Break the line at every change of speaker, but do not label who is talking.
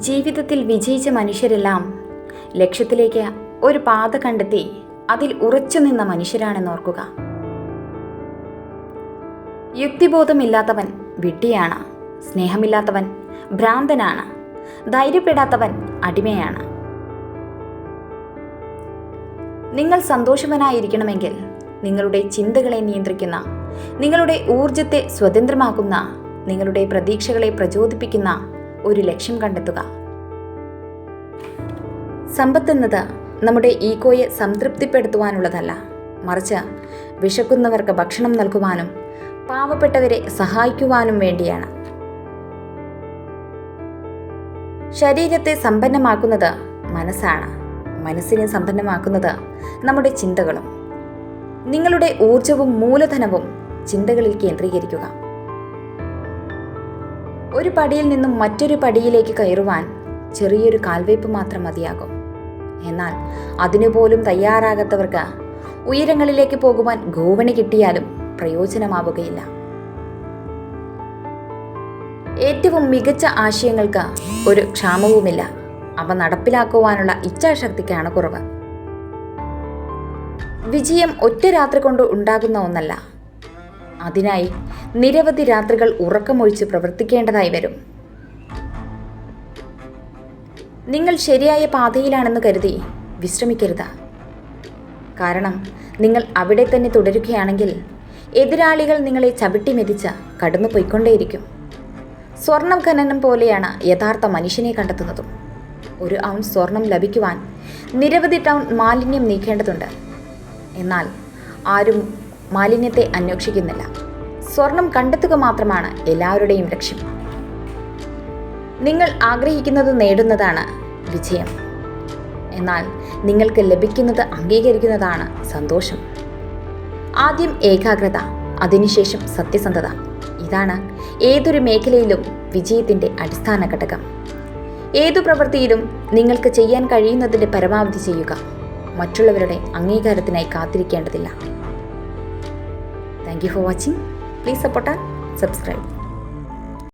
ജീവിതത്തിൽ വിജയിച്ച മനുഷ്യരെല്ലാം ലക്ഷ്യത്തിലേക്ക് ഒരു പാത കണ്ടെത്തി അതിൽ ഉറച്ചു നിന്ന മനുഷ്യരാണെന്നോർക്കുക. യുക്തിബോധമില്ലാത്തവൻ വിഡ്ഢിയാണ്, സ്നേഹമില്ലാത്തവൻ ഭ്രാന്തനാണ്, ധൈര്യപ്പെടാത്തവൻ അടിമയാണ്. നിങ്ങൾ സന്തോഷവാനായിരിക്കണമെങ്കിൽ നിങ്ങളുടെ ചിന്തകളെ നിയന്ത്രിക്കുന്ന, നിങ്ങളുടെ ഊർജത്തെ സ്വതന്ത്രമാക്കുന്ന, നിങ്ങളുടെ പ്രതീക്ഷകളെ പ്രചോദിപ്പിക്കുന്ന ഒരു ലക്ഷ്യം കണ്ടെത്തുക. സമ്പത്തെന്നത് നമ്മുടെ ഈഗോയെ സംതൃപ്തിപ്പെടുത്തുവാനുള്ളതല്ല, മറിച്ച് വിശക്കുന്നവർക്ക് ഭക്ഷണം നൽകുവാനും പാവപ്പെട്ടവരെ സഹായിക്കുവാനും വേണ്ടിയാണ്. ശരീരത്തെ സമ്പന്നമാക്കുന്നത് മനസ്സാണ്, മനസ്സിനെ സമ്പന്നമാക്കുന്നത് നമ്മുടെ ചിന്തകളും. നിങ്ങളുടെ ഊർജവും മൂലധനവും ചിന്തകളിൽ കേന്ദ്രീകരിക്കുക. ഒരു പടിയിൽ നിന്നും മറ്റൊരു പടിയിലേക്ക് കയറുവാൻ ചെറിയൊരു കാൽവയ്പ് മാത്രം മതിയാകും. എന്നാൽ അതിനുപോലും തയ്യാറാകാത്തവർക്ക് ഉയരങ്ങളിലേക്ക് പോകുവാൻ ഗോവണി കിട്ടിയാലും പ്രയോജനമാവുകയില്ല. ഏറ്റവും മികച്ച ആശയങ്ങൾക്ക് ഒരു ക്ഷാമവുമില്ല, അവ നടപ്പിലാക്കുവാനുള്ള ഇച്ഛാശക്തിക്കാണ് കുറവ്. വിജയം ഒറ്റ രാത്രി കൊണ്ട് ഉണ്ടാകുന്ന ഒന്നല്ല, അതിനായി നിരവധി രാത്രികൾ ഉറക്കമൊഴിച്ച് പ്രവർത്തിക്കേണ്ടതായി വരും. നിങ്ങൾ ശരിയായ പാതയിലാണെന്ന് കരുതി വിശ്രമിക്കരുത്. കാരണം നിങ്ങൾ അവിടെ തന്നെ തുടരുകയാണെങ്കിൽ എതിരാളികൾ നിങ്ങളെ ചവിട്ടി മെതിച്ച് കടന്നു പോയിക്കൊണ്ടേയിരിക്കും. സ്വർണം ഖനനം പോലെയാണ് യഥാർത്ഥ മനുഷ്യനെ കണ്ടെത്തുന്നതും. ഒരു ഔൺസ് സ്വർണം ലഭിക്കുവാൻ നിരവധി ടൺ മാലിന്യം നീക്കേണ്ടതുണ്ട്. എന്നാൽ ആരും മാലിന്യത്തെ അന്വേഷിക്കുന്നില്ല. സ്വർണം കണ്ടെത്തുക മാത്രമാണ് എല്ലാവരുടെയും ലക്ഷ്യം. നിങ്ങൾ ആഗ്രഹിക്കുന്നത് നേടുന്നതാണ് വിജയം. എന്നാൽ നിങ്ങൾക്ക് ലഭിക്കുന്നത് അംഗീകരിക്കുന്നതാണ് സന്തോഷം. ആദ്യം ഏകാഗ്രത, അതിനുശേഷം സത്യസന്ധത. ഇതാണ് ഏതൊരു മേഖലയിലും വിജയത്തിൻ്റെ അടിസ്ഥാന ഘടകം. ഏതു പ്രവൃത്തിയിലും നിങ്ങൾക്ക് ചെയ്യാൻ കഴിയുന്നതിൻ്റെ പരമാവധി ചെയ്യുക. മറ്റുള്ളവരുടെ അംഗീകാരത്തിനായി കാത്തിരിക്കേണ്ടതില്ല. Thank you for watching. Please support and subscribe.